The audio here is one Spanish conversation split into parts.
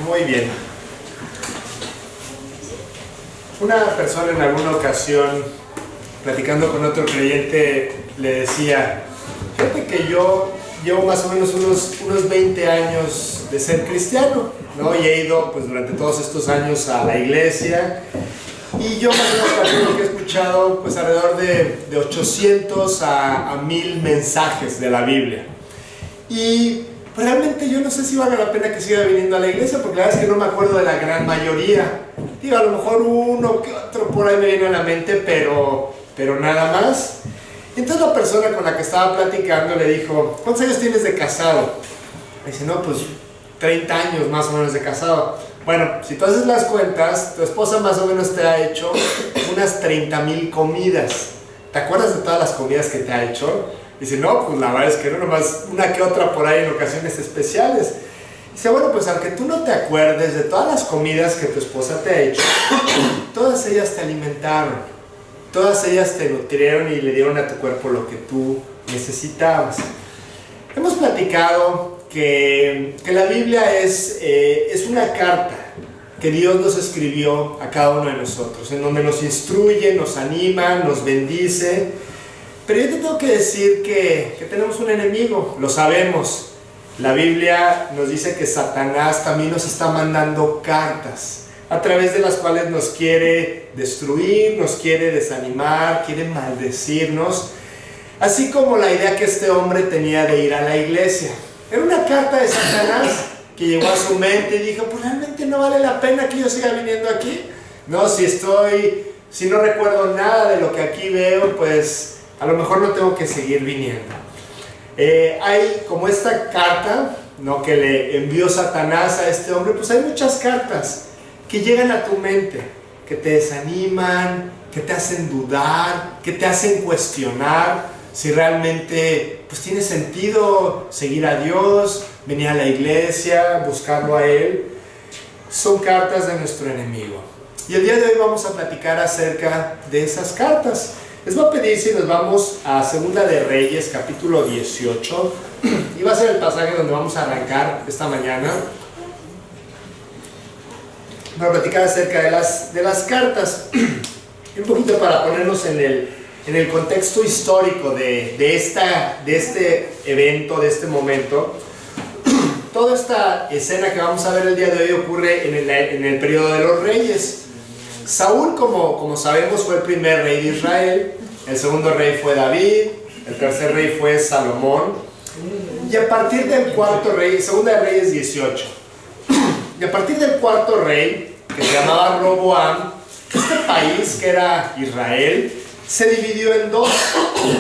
Muy bien. Una persona en alguna ocasión, platicando con otro creyente, le decía: fíjate que yo llevo más o menos unos 20 años de ser cristiano, ¿no? Y he ido pues durante todos estos años a la iglesia, y yo más o menos que he escuchado pues alrededor de 800 a 1000 mensajes de la Biblia. Y realmente yo no sé si vale la pena que siga viniendo a la iglesia, porque la verdad es que no me acuerdo de la gran mayoría. Digo, a lo mejor uno que otro por ahí me viene a la mente, pero nada más. Entonces la persona con la que estaba platicando le dijo: ¿cuántos años tienes de casado? Me dice: no, pues 30 años más o menos de casado. Bueno, si tú haces las cuentas, tu esposa más o menos te ha hecho unas 30,000 comidas. ¿Te acuerdas de todas las comidas que te ha hecho? Dice: no, pues la verdad es que no, nomás una que otra por ahí en ocasiones especiales. Dice: bueno, pues aunque tú no te acuerdes de todas las comidas que tu esposa te ha hecho, todas ellas te alimentaron, todas ellas te nutrieron y le dieron a tu cuerpo lo que tú necesitabas. Hemos platicado que la Biblia es una carta que Dios nos escribió a cada uno de nosotros, en donde nos instruye, nos anima, nos bendice. Pero yo te tengo que decir que tenemos un enemigo, lo sabemos. La Biblia nos dice que Satanás también nos está mandando cartas, a través de las cuales nos quiere destruir, nos quiere desanimar, quiere maldecirnos. Así como la idea que este hombre tenía de ir a la iglesia. Era una carta de Satanás que llegó a su mente y dijo: pues realmente no vale la pena que yo siga viniendo aquí. No, si no recuerdo nada de lo que aquí veo, pues a lo mejor no tengo que seguir viniendo. Hay como esta carta, ¿no?, que le envió Satanás a este hombre. Pues hay muchas cartas que llegan a tu mente, que te desaniman, que te hacen dudar, que te hacen cuestionar si realmente pues tiene sentido seguir a Dios, venir a la iglesia, buscarlo a Él. Son cartas de nuestro enemigo. Y el día de hoy vamos a platicar acerca de esas cartas. Les voy a pedir si nos vamos a Segunda de Reyes, capítulo 18, y va a ser el pasaje donde vamos a arrancar esta mañana para platicar acerca de las cartas. Y un poquito para ponernos en el contexto histórico de este evento, de este momento. Toda esta escena que vamos a ver el día de hoy ocurre en el periodo de los reyes. Saúl, como sabemos, fue el primer rey de Israel. El segundo rey fue David. El tercer rey fue Salomón. Y a partir del cuarto rey, Segunda de Reyes 18, y a partir del cuarto rey, que se llamaba Roboam, este país, que era Israel, se dividió en dos.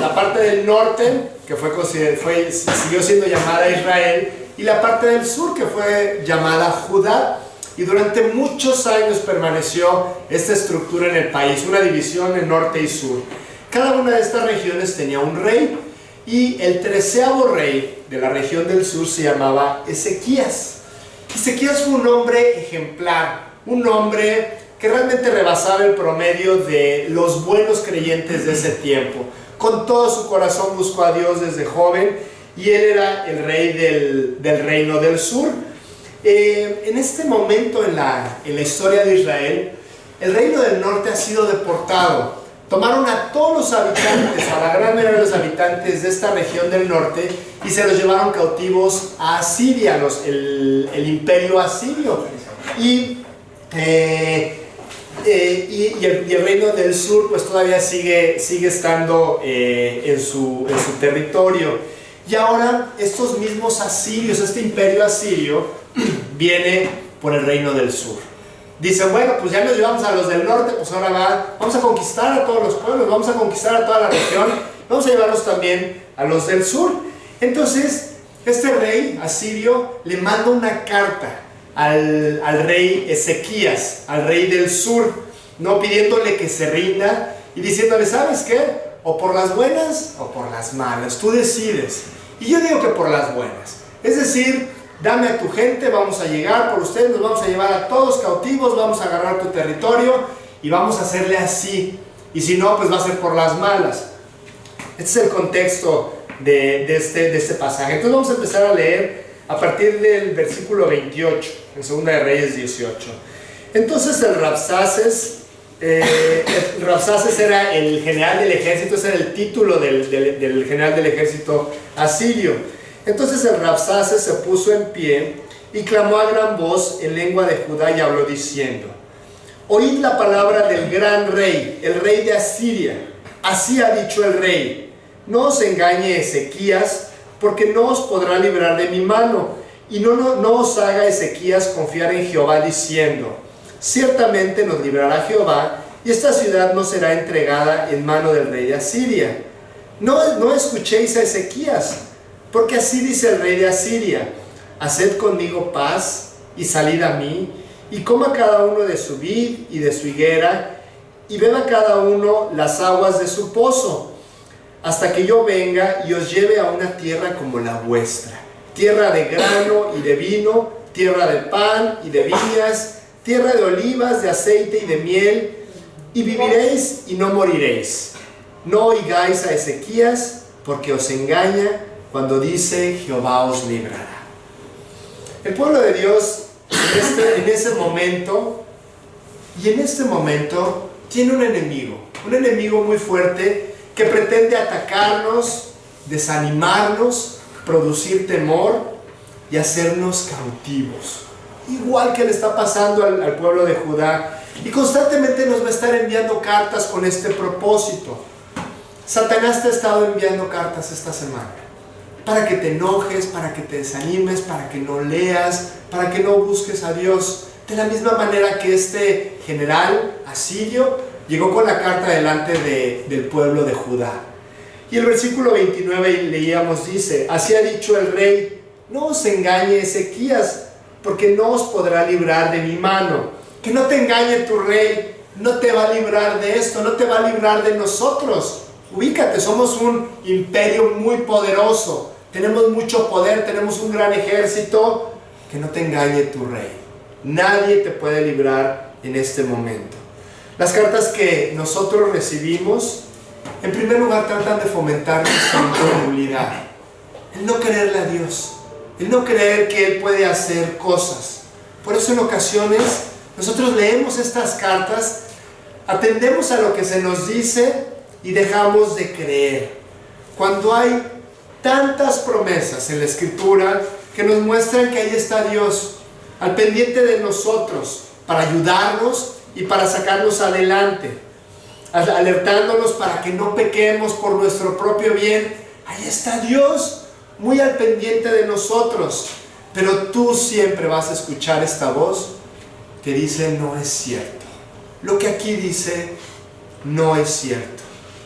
La parte del norte, que siguió siendo llamada Israel, y la parte del sur, que fue llamada Judá. Y durante muchos años permaneció esta estructura en el país, una división en norte y sur. Cada una de estas regiones tenía un rey, y el 13º rey de la región del sur se llamaba Ezequías. Ezequías fue un hombre ejemplar, un hombre que realmente rebasaba el promedio de los buenos creyentes de ese tiempo. Con todo su corazón buscó a Dios desde joven, y él era el rey del reino del sur. En este momento en la historia de Israel, el reino del norte ha sido deportado. Tomaron a todos los habitantes, a la gran mayoría de los habitantes de esta región del norte, y se los llevaron cautivos a Asiria, el imperio asirio. Y el reino del sur pues todavía sigue estando en su territorio. Y ahora estos mismos asirios, este imperio asirio, viene por el reino del sur. Dicen: bueno, pues ya nos llevamos a los del norte, pues ahora vamos a conquistar a todos los pueblos, vamos a conquistar a toda la región, vamos a llevarlos también a los del sur. Entonces este rey asirio le manda una carta al rey Ezequías, al rey del sur, no pidiéndole que se rinda y diciéndole: ¿sabes qué? O por las buenas o por las malas, tú decides. Y yo digo que por las buenas, es decir, dame a tu gente, vamos a llegar por ustedes, nos vamos a llevar a todos cautivos, vamos a agarrar tu territorio y vamos a hacerle así. Y si no, pues va a ser por las malas. Este es el contexto de este pasaje. Entonces vamos a empezar a leer a partir del versículo 28, en Segunda de Reyes 18. Entonces el Rabsaces era el general del ejército, ese era el título del general del ejército asirio. Entonces el Rabsaces se puso en pie y clamó a gran voz en lengua de Judá y habló diciendo: oíd la palabra del gran rey, el rey de Asiria. Así ha dicho el rey: no os engañe Ezequías, porque no os podrá librar de mi mano, y no os haga Ezequías confiar en Jehová diciendo: ciertamente nos librará Jehová, y esta ciudad no será entregada en mano del rey de Asiria. No escuchéis a Ezequías, porque así dice el rey de Asiria: haced conmigo paz, y salid a mí, y coma cada uno de su vid y de su higuera, y beba cada uno las aguas de su pozo, hasta que yo venga y os lleve a una tierra como la vuestra, tierra de grano y de vino, tierra de pan y de viñas, tierra de olivas, de aceite y de miel, y viviréis y no moriréis. No oigáis a Ezequías, porque os engaña cuando dice: Jehová os librará. El pueblo de Dios en ese momento tiene un enemigo muy fuerte que pretende atacarnos, desanimarnos, producir temor y hacernos cautivos, igual que le está pasando al pueblo de Judá, y constantemente nos va a estar enviando cartas con este propósito. Satanás te ha estado enviando cartas esta semana para que te enojes, para que te desanimes, para que no leas, para que no busques a Dios. De la misma manera que este general asirio llegó con la carta delante del pueblo de Judá. Y el versículo 29 leíamos, dice: así ha dicho el rey: no os engañe Ezequías, porque no os podrá librar de mi mano. Que no te engañe tu rey, no te va a librar de esto, no te va a librar de nosotros. Ubícate, somos un imperio muy poderoso, tenemos mucho poder, tenemos un gran ejército. Que no te engañe tu rey. Nadie te puede librar en este momento. Las cartas que nosotros recibimos, en primer lugar, tratan de fomentar nuestra incredulidad, el no creerle a Dios, el no creer que Él puede hacer cosas. Por eso en ocasiones nosotros leemos estas cartas, atendemos a lo que se nos dice y dejamos de creer. Cuando hay tantas promesas en la Escritura que nos muestran que ahí está Dios, al pendiente de nosotros, para ayudarnos y para sacarnos adelante, alertándonos para que no pequemos por nuestro propio bien. Ahí está Dios, muy al pendiente de nosotros. Pero tú siempre vas a escuchar esta voz que dice: no es cierto. Lo que aquí dice no es cierto,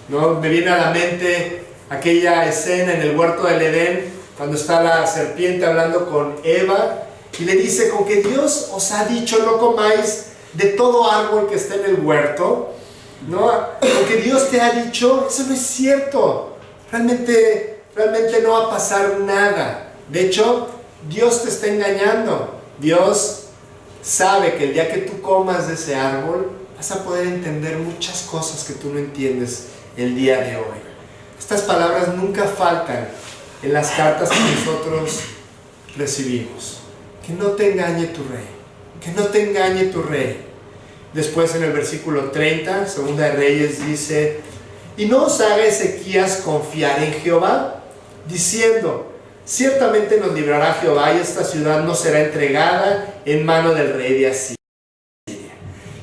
¿no? Me viene a la mente aquella escena en el huerto del Edén, cuando está la serpiente hablando con Eva y le dice: con que Dios os ha dicho no comáis de todo árbol que está en el huerto, ¿no? Con que Dios te ha dicho, eso no es cierto. Realmente no va a pasar nada. De hecho, Dios te está engañando. Dios sabe que el día que tú comas de ese árbol vas a poder entender muchas cosas que tú no entiendes el día de hoy. Estas palabras nunca faltan en las cartas que nosotros recibimos. Que no te engañe tu rey, que no te engañe tu rey. Después en el versículo 30, Segunda de Reyes, dice: y no os haga Ezequías confiar en Jehová, diciendo: ciertamente nos librará Jehová, y esta ciudad no será entregada en mano del rey de Asiria.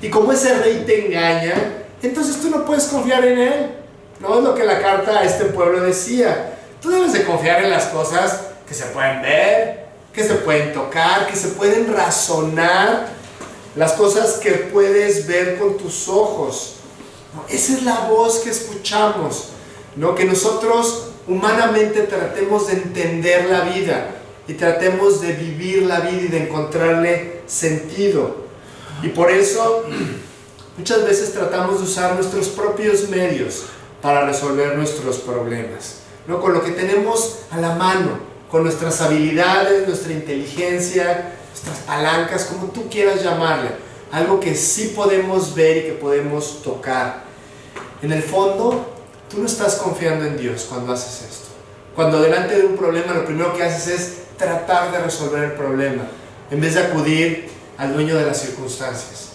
Y como ese rey te engaña, entonces tú no puedes confiar en él. No es lo que la carta a este pueblo decía. Tú debes de confiar en las cosas que se pueden ver, que se pueden tocar, que se pueden razonar, las cosas que puedes ver con tus ojos. Esa es la voz que escuchamos, ¿no? Que nosotros humanamente tratemos de entender la vida y tratemos de vivir la vida y de encontrarle sentido. Y por eso muchas veces tratamos de usar nuestros propios medios para resolver nuestros problemas, ¿no? Con lo que tenemos a la mano, con nuestras habilidades, nuestra inteligencia, nuestras palancas, como tú quieras llamarle, algo que sí podemos ver y que podemos tocar. En el fondo, tú no estás confiando en Dios cuando haces esto. Cuando delante de un problema lo primero que haces es tratar de resolver el problema, en vez de acudir al dueño de las circunstancias.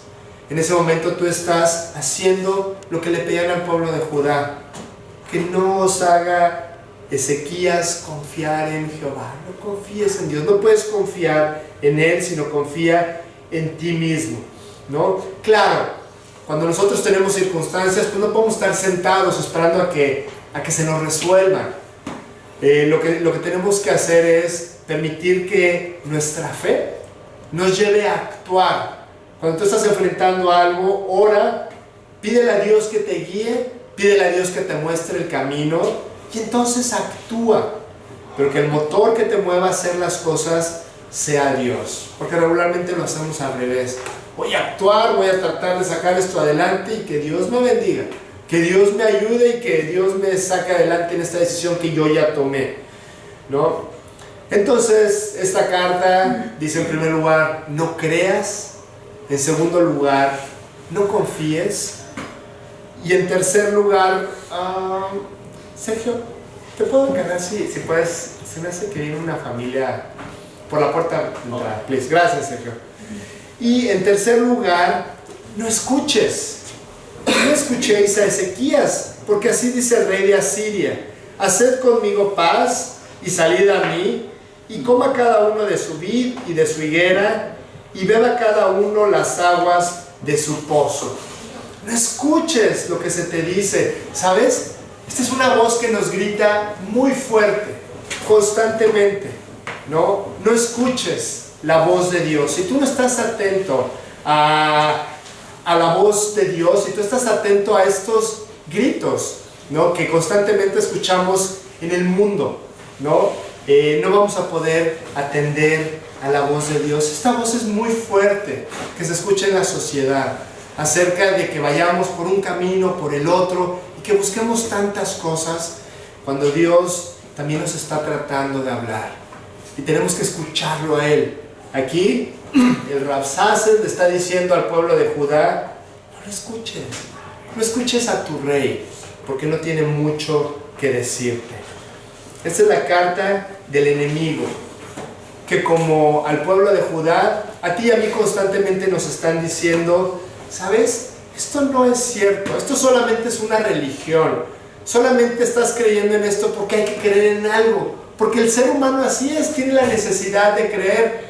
En ese momento tú estás haciendo lo que le pedían al pueblo de Judá, que no os haga Ezequías confiar en Jehová. No confíes en Dios, no puedes confiar en Él, sino confía en ti mismo, ¿no? Claro, cuando nosotros tenemos circunstancias, pues no podemos estar sentados esperando a que se nos resuelvan. Lo que tenemos que hacer es permitir que nuestra fe nos lleve a actuar. Cuando tú estás enfrentando algo, ora, pídele a Dios que te guíe, pídele a Dios que te muestre el camino y entonces actúa. Pero que el motor que te mueva a hacer las cosas sea Dios, porque regularmente lo hacemos al revés. Voy a actuar, voy a tratar de sacar esto adelante y que Dios me bendiga, que Dios me ayude y que Dios me saque adelante en esta decisión que yo ya tomé, ¿no? Entonces, esta carta dice en primer lugar, no creas. En segundo lugar, no confíes. Y en tercer lugar, Sergio, ¿te puedo encargar si puedes? Se me hace que viene una familia por la puerta. Please. Gracias, Sergio. Y en tercer lugar, no escuches. No escuchéis a Ezequías, porque así dice el rey de Asiria: haced conmigo paz y salid a mí, y coma cada uno de su vid y de su higuera, y beba cada uno las aguas de su pozo. No escuches lo que se te dice, ¿sabes? Esta es una voz que nos grita muy fuerte, constantemente, ¿no? No escuches la voz de Dios. Si tú no estás atento a la voz de Dios, si tú estás atento a estos gritos, ¿no?, que constantemente escuchamos en el mundo, ¿no? No vamos a poder atender a la voz de Dios. Esta voz es muy fuerte que se escucha en la sociedad acerca de que vayamos por un camino, por el otro, y que busquemos tantas cosas, cuando Dios también nos está tratando de hablar y tenemos que escucharlo a Él. Aquí el Rabsaces le está diciendo al pueblo de Judá: no escuches a tu rey, porque no tiene mucho que decirte. Esta es la carta del enemigo, que como al pueblo de Judá, a ti y a mí constantemente nos están diciendo: ¿sabes? Esto no es cierto, esto solamente es una religión, solamente estás creyendo en esto porque hay que creer en algo, porque el ser humano así es, tiene la necesidad de creer.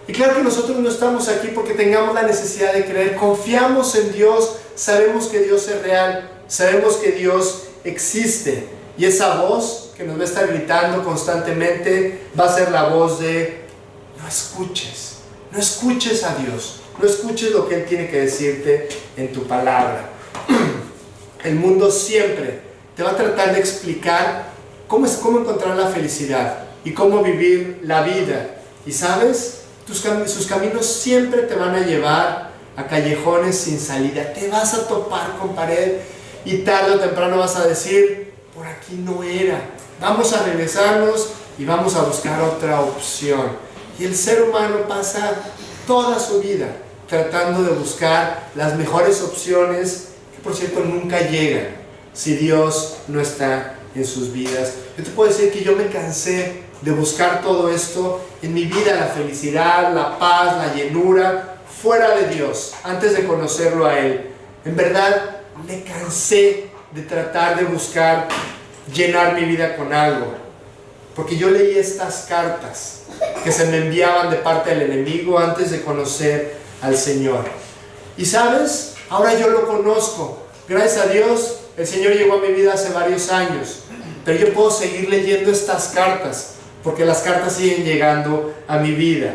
Y claro que nosotros no estamos aquí porque tengamos la necesidad de creer, confiamos en Dios, sabemos que Dios es real, sabemos que Dios existe, y esa voz que nos va a estar gritando constantemente va a ser la voz de: no escuches a Dios, no escuches lo que Él tiene que decirte en tu palabra. El mundo siempre te va a tratar de explicar cómo encontrar la felicidad y cómo vivir la vida, y sabes, sus caminos siempre te van a llevar a callejones sin salida. Te vas a topar con pared y tarde o temprano vas a decir: por aquí no era, vamos a regresarnos y vamos a buscar otra opción. Y el ser humano pasa toda su vida tratando de buscar las mejores opciones, que por cierto nunca llegan si Dios no está en sus vidas. Yo te puedo decir que yo me cansé de buscar todo esto en mi vida, la felicidad, la paz, la llenura, fuera de Dios, antes de conocerlo a Él. En verdad, me cansé de tratar de buscar llenar mi vida con algo, porque yo leí estas cartas que se me enviaban de parte del enemigo antes de conocer al Señor. Y sabes, ahora yo lo conozco. Gracias a Dios, el Señor llegó a mi vida hace varios años, pero yo puedo seguir leyendo estas cartas, porque las cartas siguen llegando a mi vida.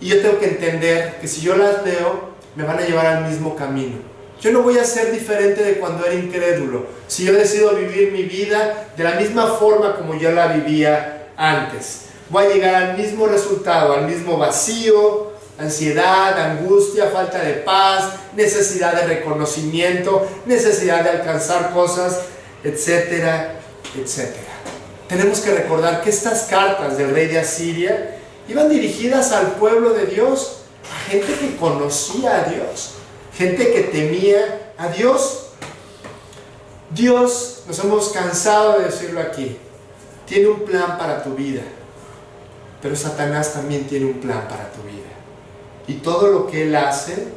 Y yo tengo que entender que si yo las leo, me van a llevar al mismo camino. Yo no voy a ser diferente de cuando era incrédulo, si yo decido vivir mi vida de la misma forma como yo la vivía antes. Voy a llegar al mismo resultado, al mismo vacío, ansiedad, angustia, falta de paz, necesidad de reconocimiento, necesidad de alcanzar cosas, etcétera, etcétera. Tenemos que recordar que estas cartas del rey de Asiria iban dirigidas al pueblo de Dios, a gente que conocía a Dios, gente que temía a Dios. Dios, nos hemos cansado de decirlo aquí, tiene un plan para tu vida. pero Satanás también tiene un plan para tu vida. Y todo lo que él hace,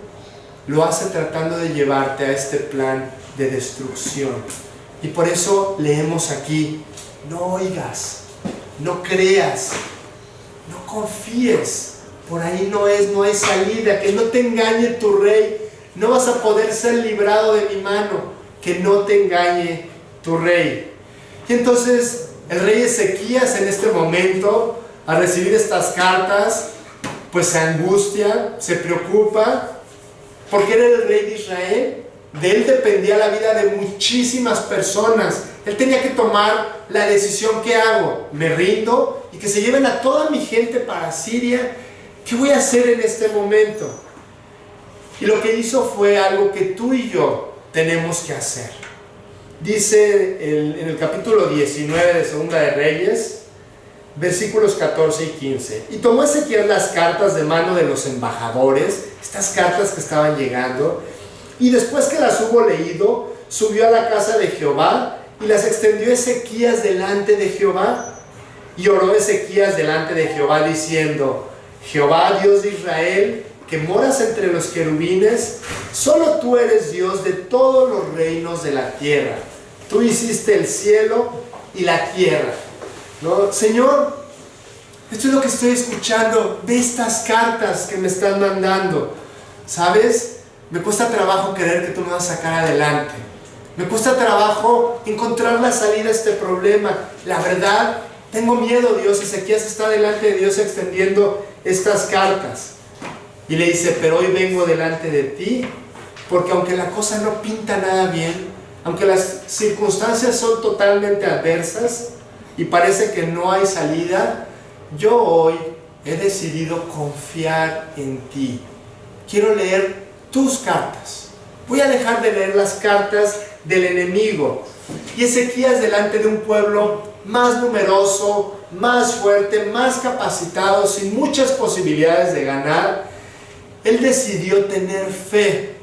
lo hace tratando de llevarte a este plan de destrucción. Y por eso leemos aquí: no oigas, no creas, no confíes, por ahí no hay salida, que no te engañe tu rey, no vas a poder ser librado de mi mano, que no te engañe tu rey. Y entonces el rey Ezequías, en este momento, al recibir estas cartas, pues se angustia, se preocupa, porque era el rey de Israel. De él dependía la vida de muchísimas personas. Él tenía que tomar la decisión: ¿qué hago? ¿Me rindo y que se lleven a toda mi gente para Siria? ¿Qué voy a hacer en este momento? Y lo que hizo fue algo que tú y yo tenemos que hacer. Dice en el capítulo 19 de Segunda de Reyes, versículos 14 y 15: y tomó Ezequías las cartas de mano de los embajadores, estas cartas que estaban llegando, y después que las hubo leído, subió a la casa de Jehová y las extendió Ezequías delante de Jehová. Y oró Ezequías delante de Jehová diciendo: Jehová, Dios de Israel, que moras entre los querubines, solo tú eres Dios de todos los reinos de la tierra. Tú hiciste el cielo y la tierra. ¿No? Señor, esto es lo que estoy escuchando de estas cartas que me están mandando. ¿Sabes? Me cuesta trabajo creer que tú me vas a sacar adelante. Me cuesta trabajo encontrar la salida a este problema. La verdad, tengo miedo, Dios. Ezequías está delante de Dios extendiendo estas cartas. Y le dice: pero hoy vengo delante de ti, porque aunque la cosa no pinta nada bien, aunque las circunstancias son totalmente adversas y parece que no hay salida, yo hoy he decidido confiar en ti. Quiero leer tus cartas. Voy a dejar de leer las cartas del enemigo. Y Ezequías, delante de un pueblo más numeroso, más fuerte, más capacitado, sin muchas posibilidades de ganar, él decidió tener fe,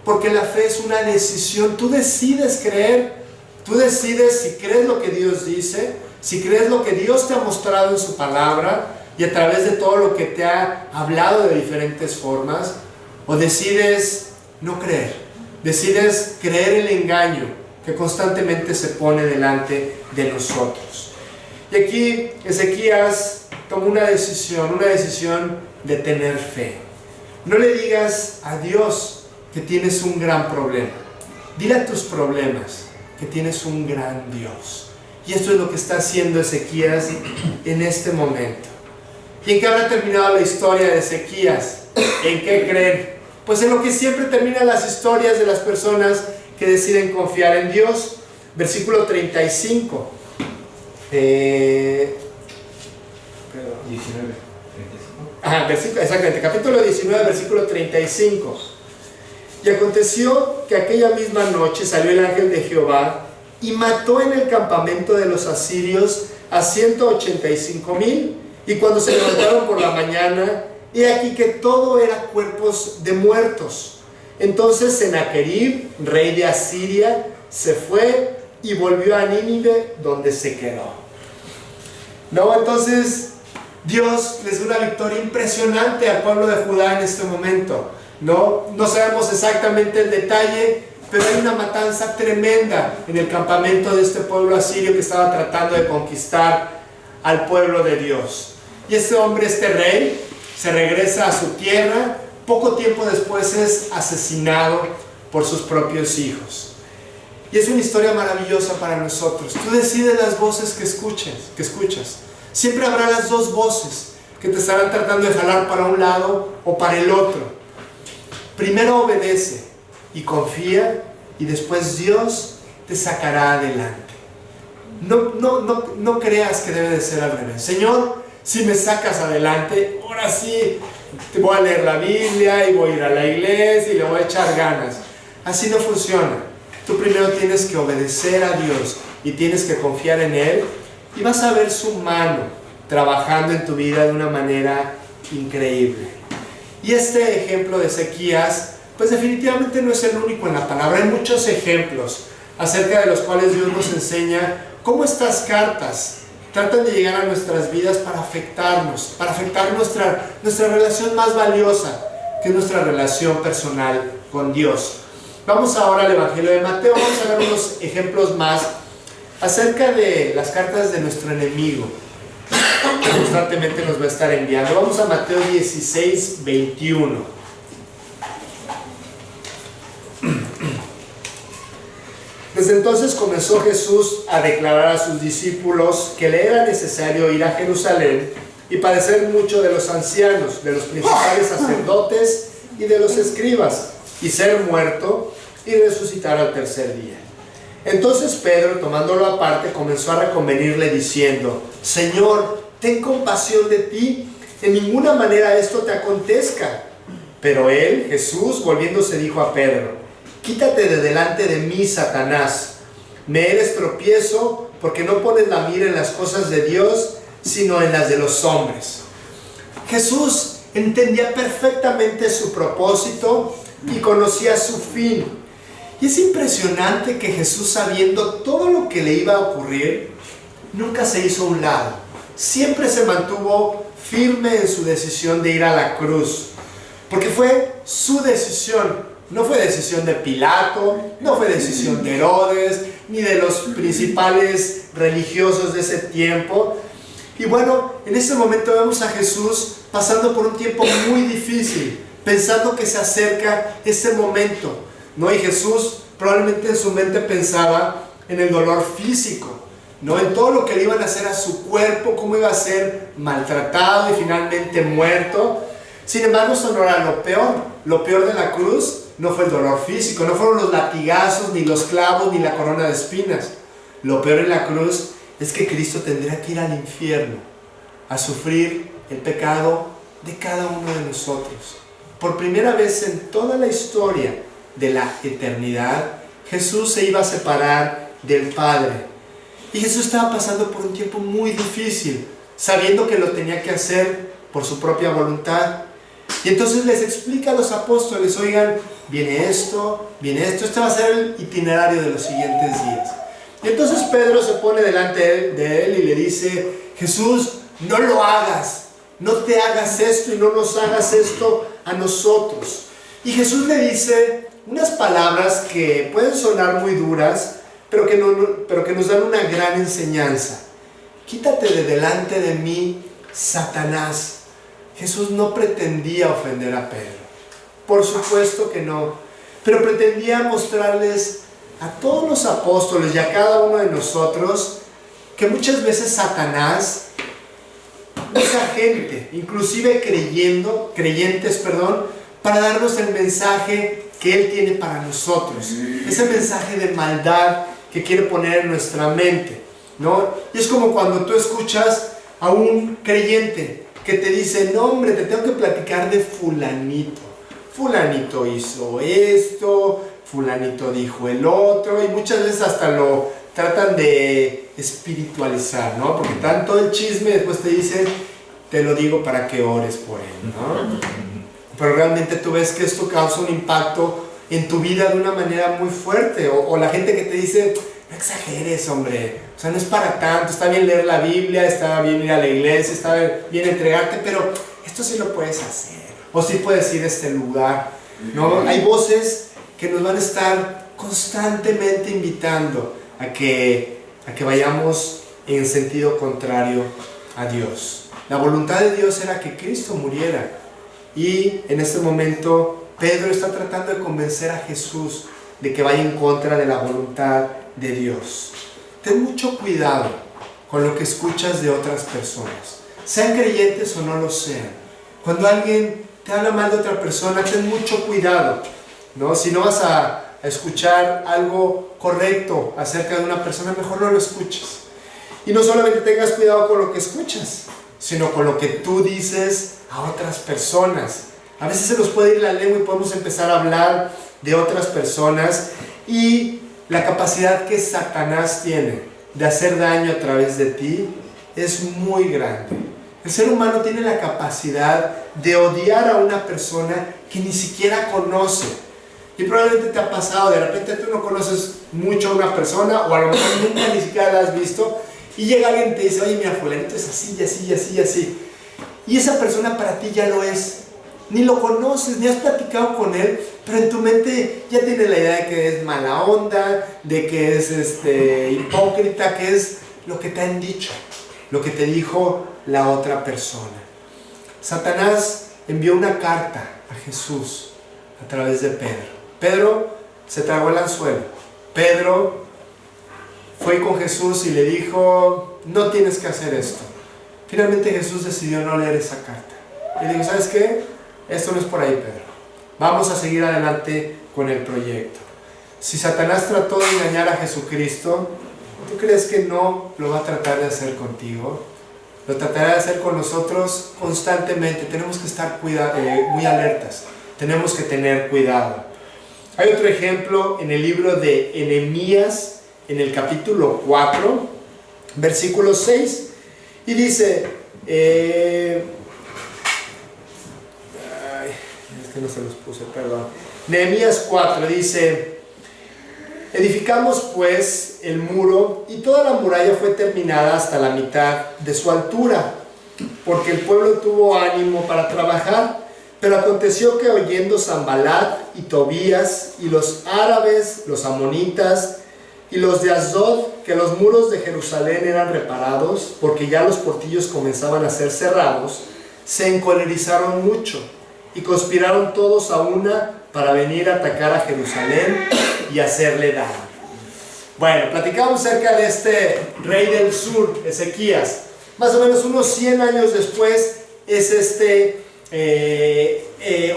porque la fe es una decisión. Tú decides creer, tú decides si crees lo que Dios dice, si crees lo que Dios te ha mostrado en su palabra y a través de todo lo que te ha hablado de diferentes formas, o decides no creer, decides creer el engaño que constantemente se pone delante de nosotros. Y aquí Ezequías tomó una decisión de tener fe. No le digas a Dios que tienes un gran problema. Dile a tus problemas que tienes un gran Dios. Y esto es lo que está haciendo Ezequías en este momento. ¿Y en qué habrá terminado la historia de Ezequías? ¿En qué creen? Pues en lo que siempre terminan las historias de las personas que deciden confiar en Dios. Versículo 35. 19. Exactamente, capítulo 19, versículo 35. Y aconteció que aquella misma noche salió el ángel de Jehová y mató en el campamento de los asirios a 185,000. Y cuando se levantaron por la mañana, he aquí que todo era cuerpos de muertos. Entonces Sennacherib, rey de Asiria, se fue y volvió a Nínive, donde se quedó. No, entonces Dios les da una victoria impresionante al pueblo de Judá en este momento. No sabemos exactamente el detalle, pero hay una matanza tremenda en el campamento de este pueblo asirio que estaba tratando de conquistar al pueblo de Dios. Y este hombre, este rey, se regresa a su tierra. Poco tiempo después es asesinado por sus propios hijos. Y es una historia maravillosa para nosotros. Tú decides las voces que escuchas. Siempre habrá las dos voces que te estarán tratando de jalar para un lado o para el otro. Primero obedece y confía, y después Dios te sacará adelante. No creas que debe de ser al revés. Señor, si me sacas adelante, ahora sí te voy a leer la Biblia y voy a ir a la iglesia y le voy a echar ganas. Así no funciona. Tú primero tienes que obedecer a Dios y tienes que confiar en Él, y vas a ver su mano trabajando en tu vida de una manera increíble. Y este ejemplo de Ezequías, pues definitivamente no es el único en la palabra. Hay muchos ejemplos acerca de los cuales Dios nos enseña cómo estas cartas tratan de llegar a nuestras vidas para afectarnos, para afectar nuestra relación más valiosa, que es nuestra relación personal con Dios. Vamos ahora al Evangelio de Mateo. Vamos a ver unos ejemplos más acerca de las cartas de nuestro enemigo, que constantemente nos va a estar enviando. Vamos a Mateo 16, 21. Desde entonces comenzó Jesús a declarar a sus discípulos que le era necesario ir a Jerusalén y padecer mucho de los ancianos, de los principales sacerdotes y de los escribas, y ser muerto y resucitar al tercer día. Entonces Pedro, tomándolo aparte, comenzó a reconvenirle diciendo: Señor, ten compasión de ti, en ninguna manera esto te acontezca. Pero él, Jesús, volviéndose, dijo a Pedro: Quítate de delante de mí, Satanás. Me eres tropiezo, porque no pones la mira en las cosas de Dios, sino en las de los hombres. Jesús entendía perfectamente su propósito y conocía su fin. Y es impresionante que Jesús, sabiendo todo lo que le iba a ocurrir, nunca se hizo a un lado. Siempre se mantuvo firme en su decisión de ir a la cruz, porque fue su decisión. No fue decisión de Pilato, no fue decisión de Herodes, ni de los principales religiosos de ese tiempo. Y bueno, en ese momento vemos a Jesús pasando por un tiempo muy difícil, pensando que se acerca ese momento, ¿no? Y Jesús probablemente en su mente pensaba en el dolor físico, ¿no? En todo lo que le iban a hacer a su cuerpo, cómo iba a ser maltratado y finalmente muerto. Sin embargo, eso no era lo peor. Lo peor de la cruz no fue el dolor físico, no fueron los latigazos, ni los clavos, ni la corona de espinas. Lo peor en la cruz es que Cristo tendría que ir al infierno a sufrir el pecado de cada uno de nosotros. Por primera vez en toda la historia de la eternidad, Jesús se iba a separar del Padre. Y Jesús estaba pasando por un tiempo muy difícil, sabiendo que lo tenía que hacer por su propia voluntad. Y entonces les explica a los apóstoles: oigan, viene esto, este va a ser el itinerario de los siguientes días. Y entonces Pedro se pone delante de él y le dice: Jesús, no lo hagas, no te hagas esto y no nos hagas esto a nosotros. Y Jesús le dice unas palabras que pueden sonar muy duras, pero que nos dan una gran enseñanza. Quítate de delante de mí, Satanás. Jesús no pretendía ofender a Pedro, por supuesto que no, pero pretendía mostrarles a todos los apóstoles y a cada uno de nosotros que muchas veces Satanás usa gente, inclusive creyentes, para darnos el mensaje que él tiene para nosotros, ese mensaje de maldad que quiere poner en nuestra mente, ¿no? Y es como cuando tú escuchas a un creyente que te dice: no, hombre, te tengo que platicar de fulanito. Fulanito hizo esto, fulanito dijo el otro, y muchas veces hasta lo tratan de espiritualizar, ¿no? Porque tanto el chisme, después te dicen: te lo digo para que ores por él, ¿no? Pero realmente tú ves que esto causa un impacto en tu vida de una manera muy fuerte. O la gente que te dice: no exageres, hombre, o sea, no es para tanto, está bien leer la Biblia, está bien ir a la iglesia, está bien entregarte, pero esto sí lo puedes hacer, o sí puedes ir a este lugar, ¿no? Hay voces que nos van a estar constantemente invitando a que vayamos en sentido contrario a Dios. La voluntad de Dios era que Cristo muriera, y en este momento Pedro está tratando de convencer a Jesús de que vaya en contra de la voluntad de Dios. Ten mucho cuidado con lo que escuchas de otras personas, sean creyentes o no lo sean. Cuando alguien te habla mal de otra persona, ten mucho cuidado, ¿no? Si no vas a escuchar algo correcto acerca de una persona, mejor no lo escuches. Y no solamente tengas cuidado con lo que escuchas, sino con lo que tú dices a otras personas. A veces se nos puede ir la lengua y podemos empezar a hablar de otras personas, y la capacidad que Satanás tiene de hacer daño a través de ti es muy grande. El ser humano tiene la capacidad de odiar a una persona que ni siquiera conoce. Y probablemente te ha pasado, de repente tú no conoces mucho a una persona, o a lo mejor nunca ni siquiera la has visto, Y llega alguien y te dice, oye, mira, fulanito es así, y así, y así, y así. Y esa persona para ti ya lo es. Ni lo conoces, ni has platicado con él, pero en tu mente ya tienes la idea de que es mala onda, de que es hipócrita, que es lo que te han dicho, lo que te dijo la otra persona. Satanás envió una carta a Jesús a través de Pedro. Pedro se tragó el anzuelo. Pedro fue con Jesús y le dijo, no tienes que hacer esto. Finalmente Jesús decidió no leer esa carta. Y le dijo, ¿sabes qué? Esto no es por ahí, Pedro. Vamos a seguir adelante con el proyecto. Si Satanás trató de engañar a Jesucristo, ¿tú crees que no lo va a tratar de hacer contigo? Lo tratará de hacer con nosotros constantemente. Tenemos que estar muy alertas. Tenemos que tener cuidado. Hay otro ejemplo en el libro de Nehemías, en el capítulo 4, versículo 6. Y dice... que no se los puse, perdón. Nehemías 4 dice: edificamos pues el muro, y toda la muralla fue terminada hasta la mitad de su altura, porque el pueblo tuvo ánimo para trabajar. Pero aconteció que oyendo Sanbalat y Tobías y los árabes, los amonitas y los de Asdod, que los muros de Jerusalén eran reparados, porque ya los portillos comenzaban a ser cerrados, se encolerizaron mucho y conspiraron todos a una para venir a atacar a Jerusalén y hacerle daño. Bueno, platicamos acerca de este rey del sur, Ezequías. Más o menos unos 100 años después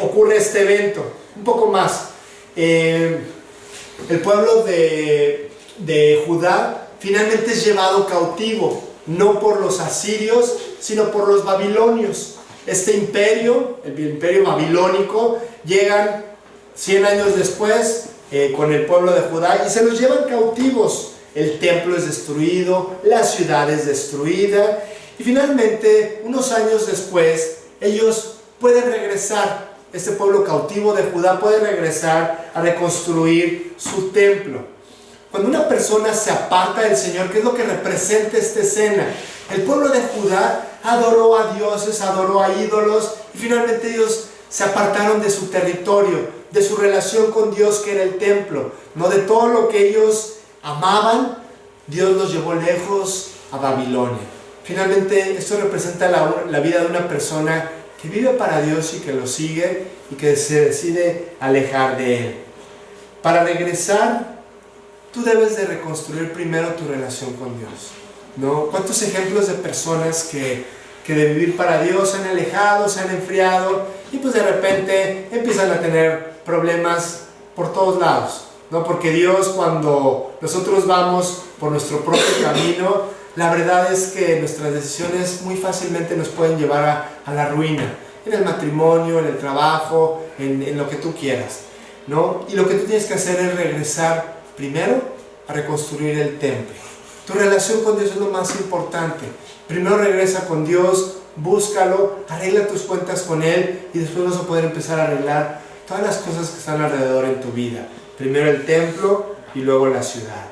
ocurre este evento. Un poco más. El pueblo de Judá finalmente es llevado cautivo, no por los asirios, sino por los babilonios. Este imperio, el imperio babilónico, llegan 100 años después con el pueblo de Judá y se los llevan cautivos. El templo es destruido, la ciudad es destruida y finalmente, unos años después, ellos pueden regresar. Este pueblo cautivo de Judá puede regresar a reconstruir su templo. Cuando una persona se aparta del Señor, ¿qué es lo que representa esta escena? El pueblo de Judá adoró a dioses, adoró a ídolos y finalmente ellos se apartaron de su territorio, de su relación con Dios, que era el templo, no de todo lo que ellos amaban. Dios los llevó lejos a Babilonia. Finalmente esto representa la vida de una persona que vive para Dios y que lo sigue y que se decide alejar de Él. Para regresar, tú debes de reconstruir primero tu relación con Dios, ¿no? ¿Cuántos ejemplos de personas que de vivir para Dios se han alejado, se han enfriado y pues de repente empiezan a tener problemas por todos lados, ¿no? Porque Dios, cuando nosotros vamos por nuestro propio camino, la verdad es que nuestras decisiones muy fácilmente nos pueden llevar a la ruina, en el matrimonio, en el trabajo, en lo que tú quieras, ¿no? Y lo que tú tienes que hacer es regresar primero a reconstruir el templo. Tu relación con Dios es lo más importante. Primero regresa con Dios, búscalo, arregla tus cuentas con Él y después vas a poder empezar a arreglar todas las cosas que están alrededor en tu vida. Primero el templo y luego la ciudad.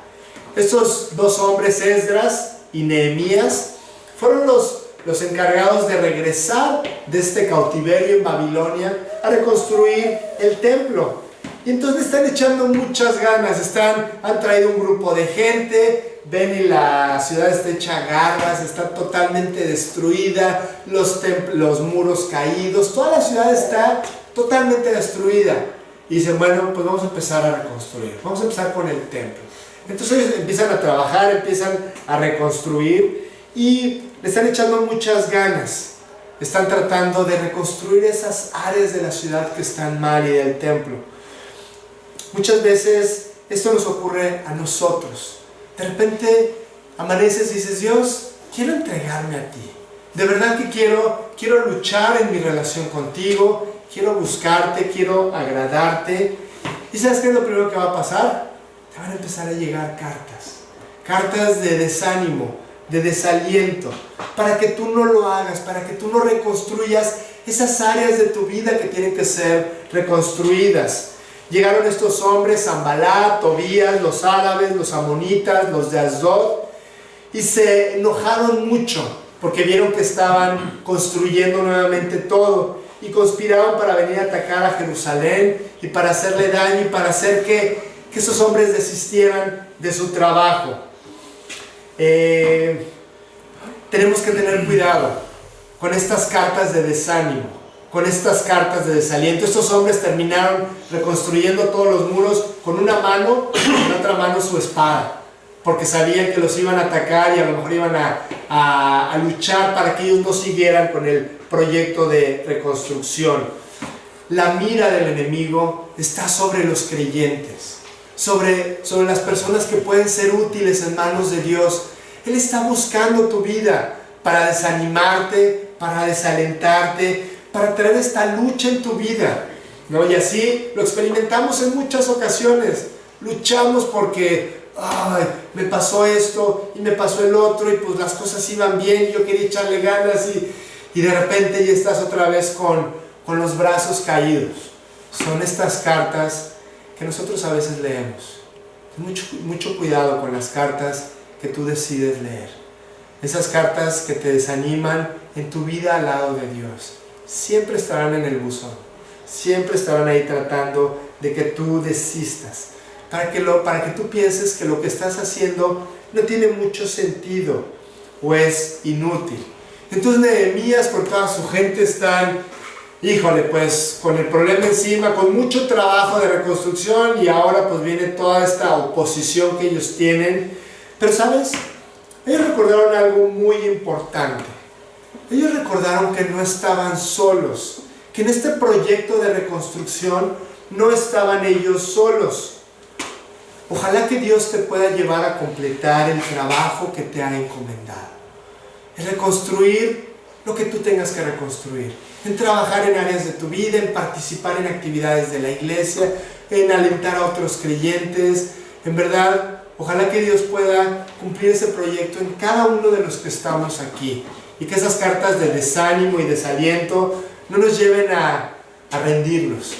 Estos dos hombres, Esdras y Nehemías, fueron los encargados de regresar de este cautiverio en Babilonia a reconstruir el templo. Y entonces le están echando muchas ganas, han traído un grupo de gente, ven y la ciudad está hecha garras, está totalmente destruida, los muros caídos, toda la ciudad está totalmente destruida. Y dicen, bueno, pues vamos a empezar a reconstruir, vamos a empezar con el templo. Entonces ellos empiezan a trabajar, empiezan a reconstruir y le están echando muchas ganas. Están tratando de reconstruir esas áreas de la ciudad que están mal y del templo. Muchas veces esto nos ocurre a nosotros. De repente amaneces y dices, Dios, quiero entregarme a ti. De verdad que quiero luchar en mi relación contigo, quiero buscarte, quiero agradarte. ¿Y sabes qué es lo primero que va a pasar? Te van a empezar a llegar cartas de desánimo, de desaliento, para que tú no lo hagas, para que tú no reconstruyas esas áreas de tu vida que tienen que ser reconstruidas. Llegaron estos hombres, Sanbalat, Tobías, los árabes, los amonitas, los de Asdod, y se enojaron mucho porque vieron que estaban construyendo nuevamente todo y conspiraron para venir a atacar a Jerusalén y para hacerle daño y para hacer que esos hombres desistieran de su trabajo. Tenemos que tener cuidado con estas cartas de desánimo, con estas cartas de desaliento. Estos hombres terminaron reconstruyendo todos los muros con una mano y con otra mano su espada, porque sabían que los iban a atacar y a lo mejor iban a luchar para que ellos no siguieran con el proyecto de reconstrucción. La mira del enemigo está sobre los creyentes, sobre las personas que pueden ser útiles en manos de Dios. Él está buscando tu vida para desanimarte, para desalentarte, para traer esta lucha en tu vida, ¿no? Y así lo experimentamos en muchas ocasiones. Luchamos porque me pasó esto y me pasó el otro y pues las cosas iban bien y yo quería echarle ganas y de repente ya estás otra vez con los brazos caídos. Son estas cartas que nosotros a veces leemos. Mucho cuidado con las cartas que tú decides leer. Esas cartas que te desaniman en tu vida al lado de Dios. Siempre estarán en el buzón. Siempre estarán ahí tratando de que tú desistas. Para que tú pienses que lo que estás haciendo no tiene mucho sentido o es inútil. Entonces Nehemías con toda su gente están, pues con el problema encima, con mucho trabajo de reconstrucción y ahora pues viene toda esta oposición que ellos tienen. Pero ¿sabes? Ellos recordaron algo muy importante. Ellos recordaron que no estaban solos, que en este proyecto de reconstrucción no estaban ellos solos. Ojalá que Dios te pueda llevar a completar el trabajo que te ha encomendado. En reconstruir lo que tú tengas que reconstruir. En trabajar en áreas de tu vida, en participar en actividades de la iglesia, en alentar a otros creyentes. En verdad, ojalá que Dios pueda cumplir ese proyecto en cada uno de los que estamos aquí. Y que esas cartas de desánimo y desaliento no nos lleven a rendirnos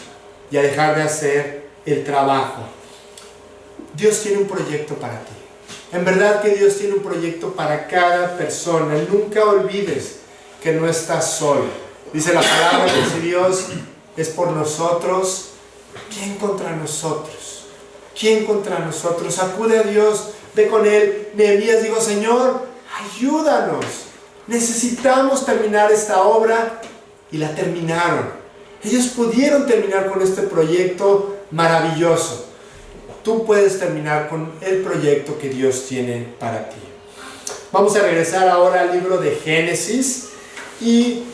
y a dejar de hacer el trabajo. Dios tiene un proyecto para ti. En verdad que Dios tiene un proyecto para cada persona. Nunca olvides que no estás solo. Dice la palabra que si Dios es por nosotros, ¿quién contra nosotros? ¿Quién contra nosotros? Acude a Dios, ve con Él. Nehemías dijo: Señor, ayúdanos. Necesitamos terminar esta obra. Y la terminaron. Ellos pudieron terminar con este proyecto maravilloso. Tú puedes terminar con el proyecto que Dios tiene para ti. Vamos a regresar ahora al libro de Génesis y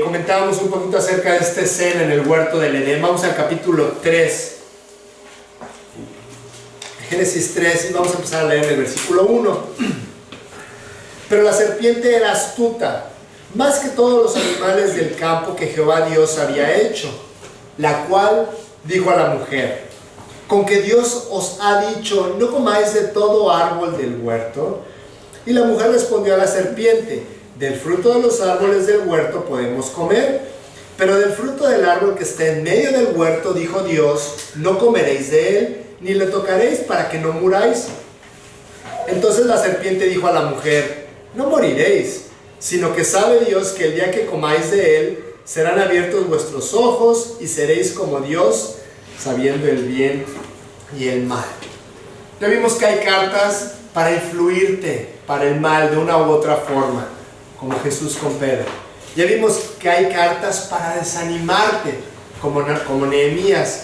comentábamos un poquito acerca de esta escena en el huerto del Edén. Vamos al capítulo 3. Génesis 3 y vamos a empezar a leer el versículo 1. Pero la serpiente era astuta, más que todos los animales del campo que Jehová Dios había hecho, la cual dijo a la mujer: ¿con que Dios os ha dicho, no comáis de todo árbol del huerto? Y la mujer respondió a la serpiente: del fruto de los árboles del huerto podemos comer, pero del fruto del árbol que está en medio del huerto, dijo Dios, no comeréis de él, ni le tocaréis para que no muráis. Entonces la serpiente dijo a la mujer: no moriréis, sino que sabe Dios que el día que comáis de él, serán abiertos vuestros ojos y seréis como Dios, sabiendo el bien y el mal. Ya vimos que hay cartas para influirte para el mal de una u otra forma, como Jesús con Pedro. Ya vimos que hay cartas para desanimarte, como Nehemías.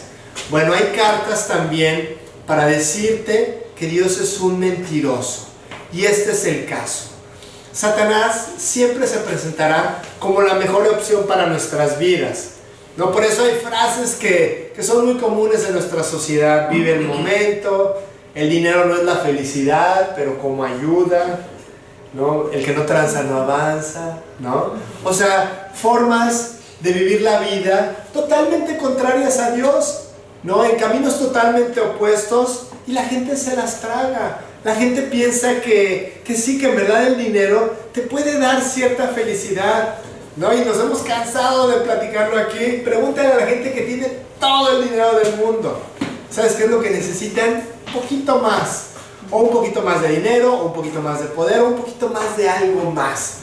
Bueno, hay cartas también para decirte que Dios es un mentiroso. Y este es el caso. Satanás siempre se presentará como la mejor opción para nuestras vidas. No, por eso hay frases que son muy comunes en nuestra sociedad. Vive el momento, el dinero no es la felicidad, pero como ayuda, ¿no? El que no tranza no avanza, ¿no? O sea, formas de vivir la vida totalmente contrarias a Dios, ¿no? En caminos totalmente opuestos, y la gente se las traga. La gente piensa que sí, que en verdad el dinero te puede dar cierta felicidad, ¿no? Y nos hemos cansado de platicarlo aquí. Pregúntale a la gente que tiene todo el dinero del mundo. ¿Sabes qué es lo que necesitan? Un poquito más. o un poquito más de dinero, o un poquito más de poder, o un poquito más de algo más.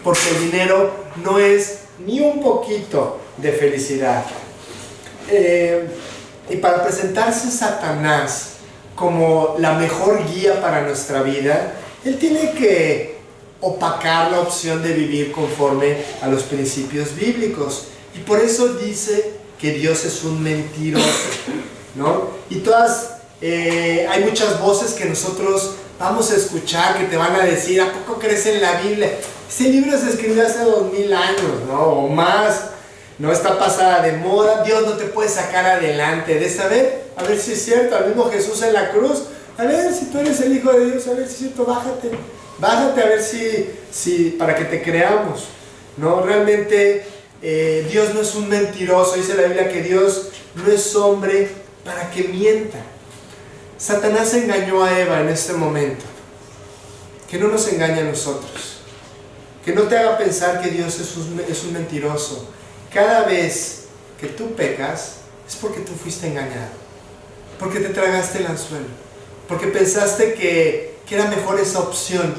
Porque el dinero no es ni un poquito de felicidad. Y para presentarse Satanás como la mejor guía para nuestra vida, él tiene que opacar la opción de vivir conforme a los principios bíblicos. Y por eso dice que Dios es un mentiroso, ¿no? Y hay muchas voces que nosotros vamos a escuchar que te van a decir: ¿a poco crees en la Biblia? Ese libro se escribió hace 2000 años, ¿no? O más, no está pasada de moda. Dios no te puede sacar adelante de saber, a ver si es cierto. Al mismo Jesús en la cruz, a ver si tú eres el Hijo de Dios, a ver si es cierto, bájate a ver si para que te creamos, ¿no? Realmente Dios no es un mentiroso. Dice la Biblia que Dios no es hombre para que mienta. Satanás engañó a Eva en este momento. Que no nos engañe a nosotros. Que no te haga pensar que Dios es un mentiroso. Cada vez que tú pecas es porque tú fuiste engañado, porque te tragaste el anzuelo, porque pensaste que era mejor esa opción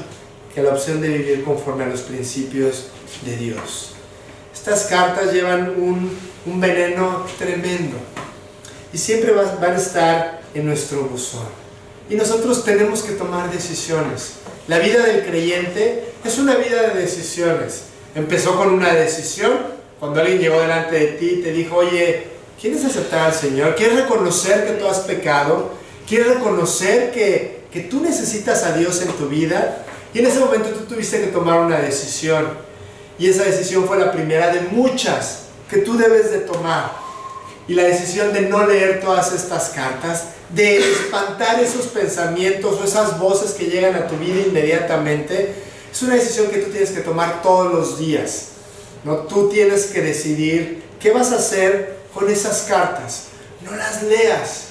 que la opción de vivir conforme a los principios de Dios. Estas cartas llevan un veneno tremendo y siempre van a estar en nuestro buzón. Y nosotros tenemos que tomar decisiones. La vida del creyente es una vida de decisiones. Empezó con una decisión, cuando alguien llegó delante de ti y te dijo: oye, ¿quieres aceptar al Señor? ¿Quieres reconocer que tú has pecado? ¿Quieres reconocer que tú necesitas a Dios en tu vida? Y en ese momento tú tuviste que tomar una decisión. Y esa decisión fue la primera de muchas que tú debes de tomar. Y la decisión de no leer todas estas cartas, de espantar esos pensamientos o esas voces que llegan a tu vida inmediatamente, es una decisión que tú tienes que tomar todos los días, ¿no? Tú tienes que decidir qué vas a hacer con esas cartas. No las leas.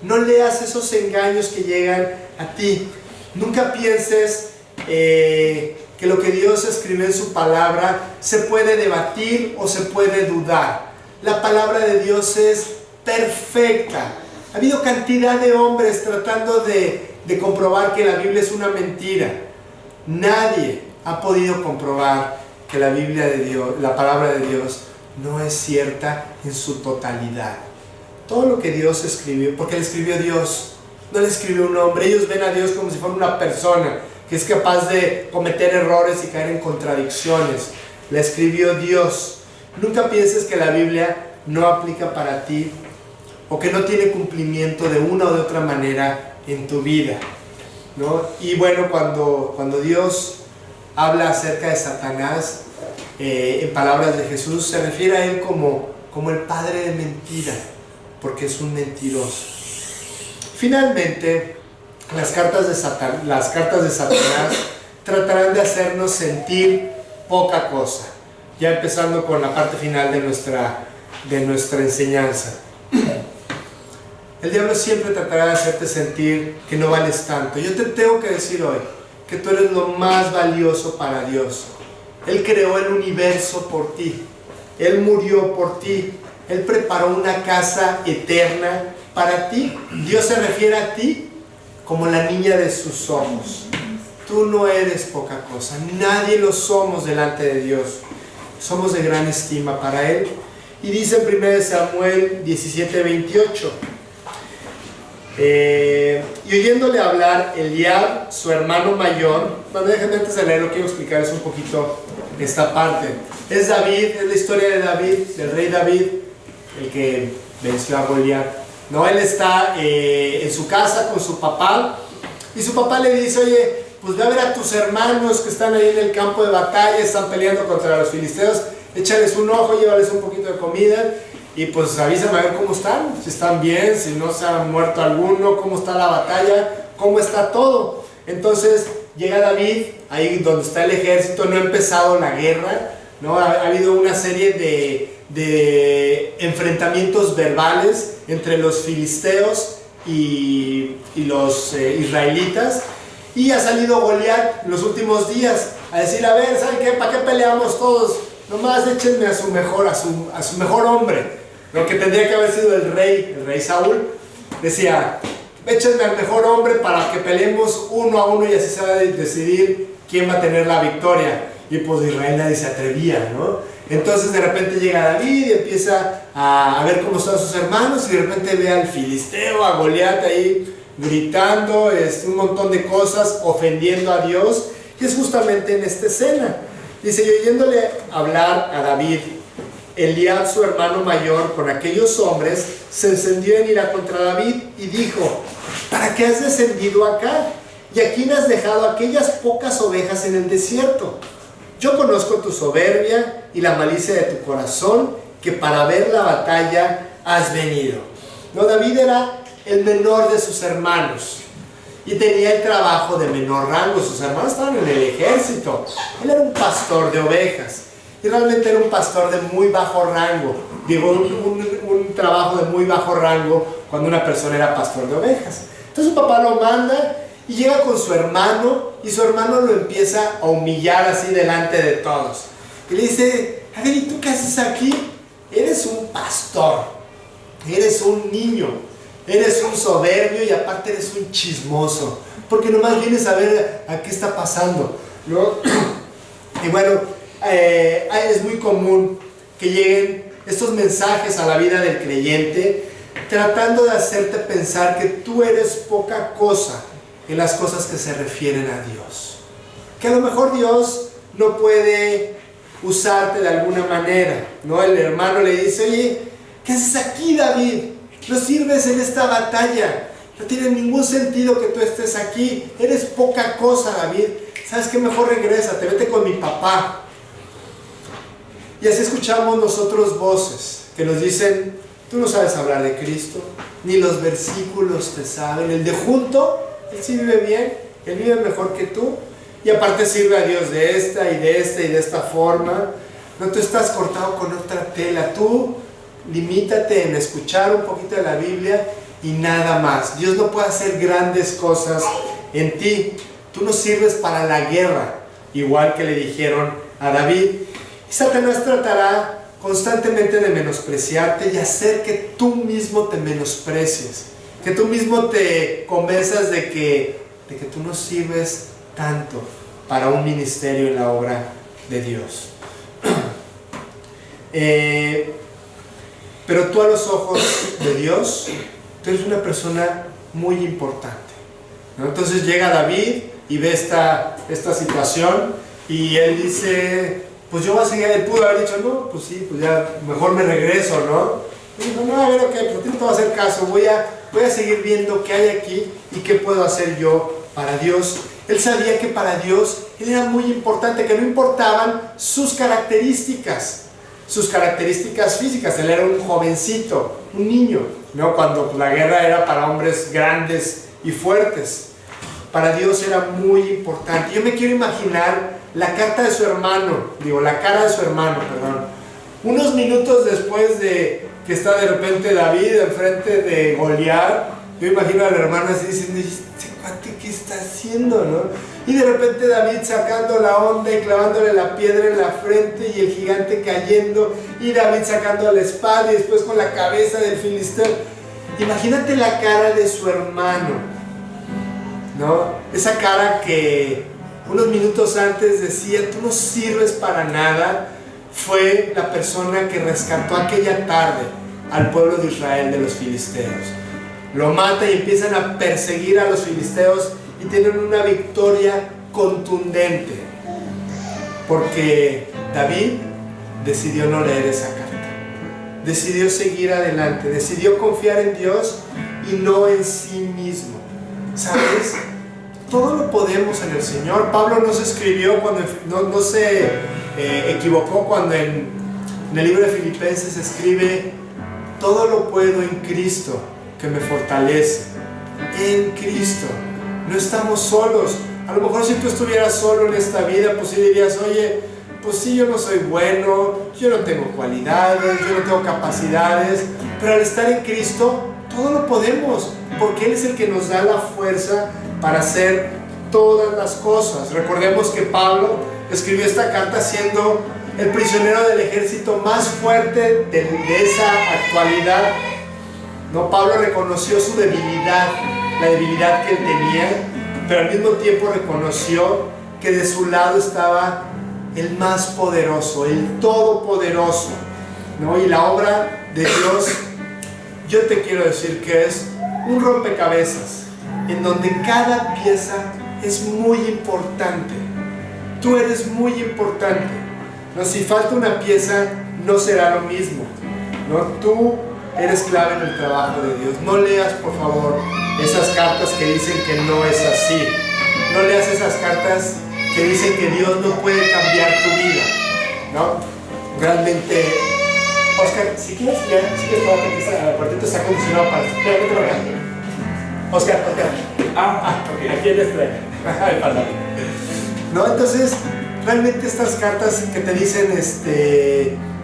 No leas esos engaños que llegan a ti. Nunca pienses que lo que Dios escribió en su palabra se puede debatir o se puede dudar. La palabra de Dios es perfecta. Ha habido cantidad de hombres tratando de comprobar que la Biblia es una mentira. Nadie ha podido comprobar que la Biblia de Dios, la palabra de Dios, no es cierta en su totalidad. Todo lo que Dios escribió, porque le escribió Dios, no le escribió un hombre. Ellos ven a Dios como si fuera una persona que es capaz de cometer errores y caer en contradicciones. La escribió Dios. Nunca pienses que la Biblia no aplica para ti o que no tiene cumplimiento de una o de otra manera en tu vida, ¿no? Y bueno, cuando Dios habla acerca de Satanás, en palabras de Jesús, se refiere a él como el padre de mentira, porque es un mentiroso. Finalmente, las cartas de Satanás tratarán de hacernos sentir poca cosa, ya empezando con la parte final de nuestra enseñanza. El diablo siempre tratará de hacerte sentir que no vales tanto. Yo te tengo que decir hoy que tú eres lo más valioso para Dios. Él creó el universo por ti. Él murió por ti. Él preparó una casa eterna para ti. Dios se refiere a ti como la niña de sus ojos. Tú no eres poca cosa. Nadie lo somos delante de Dios. Somos de gran estima para Él. Y dice en 1 Samuel 17:28. Y oyéndole hablar Eliab, su hermano mayor. Bueno, déjenme antes de leerlo, quiero explicarles un poquito esta parte. Es David, es la historia de David, del rey David, el que venció a Goliat. No, él está en su casa con su papá, y su papá le dice: oye, pues ve a ver a tus hermanos que están ahí en el campo de batalla, están peleando contra los filisteos, échales un ojo, llévales un poquito de comida, y pues avísame a ver cómo están, si están bien, si no se ha muerto alguno, cómo está la batalla, cómo está todo. Entonces llega David, ahí donde está el ejército, no ha empezado la guerra, ¿no? Ha habido una serie de enfrentamientos verbales entre los filisteos y los israelitas, y ha salido Goliat en los últimos días a decir: a ver, ¿saben qué? ¿Para qué peleamos todos? Nomás échenme a su mejor hombre, lo que tendría que haber sido el rey Saúl. Decía: échenme al mejor hombre para que peleemos 1 a 1 y así se va a decidir quién va a tener la victoria. Y pues Israel nadie se atrevía, ¿no? Entonces de repente llega David y empieza a ver cómo están sus hermanos, y de repente ve al filisteo, a Goliat ahí gritando, un montón de cosas, ofendiendo a Dios. Y es justamente en esta escena. Dice, y oyéndole hablar a David, Eliab, su hermano mayor, con aquellos hombres, se encendió en ira contra David y dijo, ¿para qué has descendido acá? ¿Y a quién has dejado aquellas pocas ovejas en el desierto? Yo conozco tu soberbia y la malicia de tu corazón, que para ver la batalla has venido. No, David era el menor de sus hermanos y tenía el trabajo de menor rango. Sus hermanos estaban en el ejército. Él era un pastor de ovejas y realmente era un pastor de muy bajo rango. Digo, un trabajo de muy bajo rango cuando una persona era pastor de ovejas. Entonces su papá lo manda y llega con su hermano, y su hermano lo empieza a humillar así delante de todos. Y le dice, a ver, ¿y tú qué haces aquí? Eres un pastor, eres un niño, eres un soberbio y aparte eres un chismoso, porque nomás vienes a ver a qué está pasando, ¿no? Y bueno, es muy común que lleguen estos mensajes a la vida del creyente tratando de hacerte pensar que tú eres poca cosa en las cosas que se refieren a Dios. Que a lo mejor Dios no puede usarte de alguna manera, ¿no? El hermano le dice, oye, ¿qué haces aquí, David? No sirves en esta batalla. No tiene ningún sentido que tú estés aquí. Eres poca cosa, David. ¿Sabes qué? Mejor regrésate, vete con mi papá. Y así escuchamos nosotros voces que nos dicen, tú no sabes hablar de Cristo, ni los versículos te saben. El de junto, él sí vive bien, él vive mejor que tú, y aparte sirve a Dios de esta y de esta y de esta forma. No, tú estás cortado con otra tela. Tú limítate en escuchar un poquito de la Biblia y nada más. Dios no puede hacer grandes cosas en ti. Tú no sirves para la guerra, igual que le dijeron a David. Y Satanás tratará constantemente de menospreciarte y hacer que tú mismo te menosprecies, que tú mismo te convenzas de que tú no sirves tanto para un ministerio en la obra de Dios. Pero tú, a los ojos de Dios, tú eres una persona muy importante, ¿no? Entonces llega David y ve esta situación y él dice, pues yo voy a seguir. Él pudo haber dicho, no, pues sí, pues ya mejor me regreso, ¿no? Y dijo, no, a ver, ok, pues a ti no te voy a hacer caso, voy a seguir viendo qué hay aquí y qué puedo hacer yo para Dios. Él sabía que para Dios él era muy importante, que no importaban sus características físicas. Él era un jovencito, un niño, ¿no? Cuando la guerra era para hombres grandes y fuertes. Para Dios era muy importante. Yo me quiero imaginar la cara de su hermano, unos minutos después de que está de repente David enfrente de Goliat. Yo imagino al hermano así diciendo, ¿este cuate qué está haciendo, no? Y de repente David sacando la onda y clavándole la piedra en la frente y el gigante cayendo, y David sacando la espada y después con la cabeza del filisteo. Imagínate la cara de su hermano, ¿no? Esa cara que unos minutos antes decía, tú no sirves para nada. Fue la persona que rescató aquella tarde al pueblo de Israel de los filisteos. Lo mata y empiezan a perseguir a los filisteos y tienen una victoria contundente, porque David decidió no leer esa carta, decidió seguir adelante, decidió confiar en Dios y no en sí mismo. ¿Sabes? Todo lo podemos en el Señor. Pablo no se escribió cuando no se equivocó cuando en el libro de Filipenses escribe, todo lo puedo en Cristo que me fortalece. En Cristo. No estamos solos. A lo mejor si tú estuvieras solo en esta vida, pues sí dirías, oye, pues sí, yo no soy bueno, yo no tengo cualidades, yo no tengo capacidades, pero al estar en Cristo, todo lo podemos, porque Él es el que nos da la fuerza para hacer todas las cosas. Recordemos que Pablo escribió esta carta siendo el prisionero del ejército más fuerte de esa actualidad, ¿no? Pablo reconoció su debilidad la debilidad que él tenía, pero al mismo tiempo reconoció que de su lado estaba el más poderoso, el todopoderoso, ¿no? Y la obra de Dios, yo te quiero decir que es un rompecabezas, en donde cada pieza es muy importante. Tú eres muy importante, ¿no? Si falta una pieza, no será lo mismo, ¿no? Tú eres clave en el trabajo de Dios. No leas, por favor, esas cartas que dicen que no es así. No leas esas cartas que dicen que Dios no puede cambiar tu vida, ¿no? Realmente, Oscar, si quieres, ya, si quieres, el cuartito está condicionado para... Oscar. Okay. Aquí en estrella. ¿No? Entonces, realmente estas cartas que te dicen,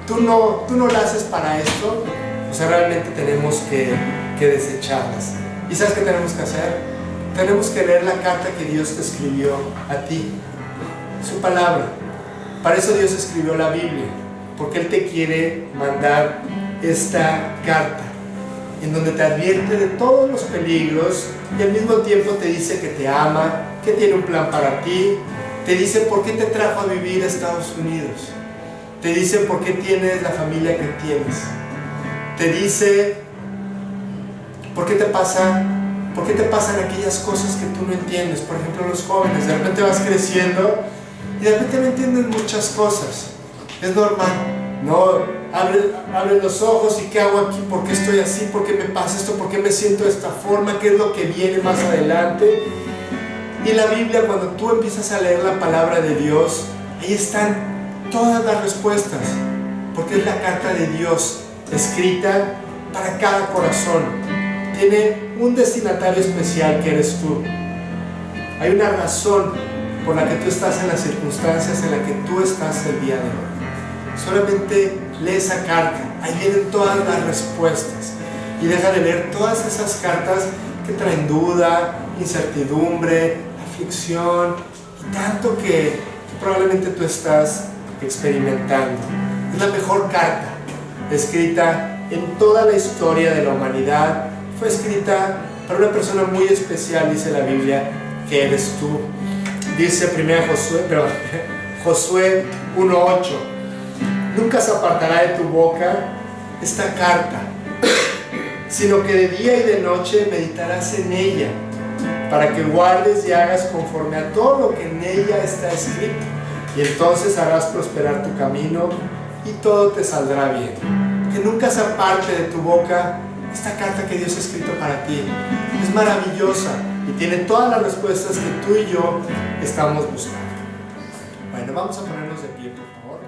tú no las haces para esto, o sea, realmente tenemos que desecharlas. ¿Y sabes qué tenemos que hacer? Tenemos que leer la carta que Dios te escribió a ti, su palabra. Para eso Dios escribió la Biblia, porque Él te quiere mandar esta carta, en donde te advierte de todos los peligros y al mismo tiempo te dice que te ama, que tiene un plan para ti, te dice por qué te trajo a vivir a Estados Unidos, te dice por qué tienes la familia que tienes, te dice por qué te pasan aquellas cosas que tú no entiendes. Por ejemplo, los jóvenes, de repente vas creciendo y de repente no entiendes muchas cosas, es normal, ¿no? Abre los ojos y ¿qué hago aquí? ¿Por qué estoy así? ¿Por qué me pasa esto? ¿Por qué me siento de esta forma? ¿Qué es lo que viene más adelante? Y la Biblia, cuando tú empiezas a leer la palabra de Dios, ahí están todas las respuestas, porque es la carta de Dios escrita para cada corazón. Tiene un destinatario especial que eres tú. Hay una razón por la que tú estás en las circunstancias en las que tú estás el día de hoy. Solamente lee esa carta, ahí vienen todas las respuestas, y deja de leer todas esas cartas que traen duda, incertidumbre, aflicción y tanto que probablemente tú estás experimentando. Es la mejor carta escrita en toda la historia de la humanidad. Fue escrita para una persona muy especial, dice la Biblia, que eres tú. Dice Josué 1:8: nunca se apartará de tu boca esta carta, sino que de día y de noche meditarás en ella, para que guardes y hagas conforme a todo lo que en ella está escrito, y entonces harás prosperar tu camino y todo te saldrá bien. Que nunca se aparte de tu boca esta carta que Dios ha escrito para ti. Es maravillosa y tiene todas las respuestas que tú y yo estamos buscando. Bueno, vamos a ponernos de pie, por favor.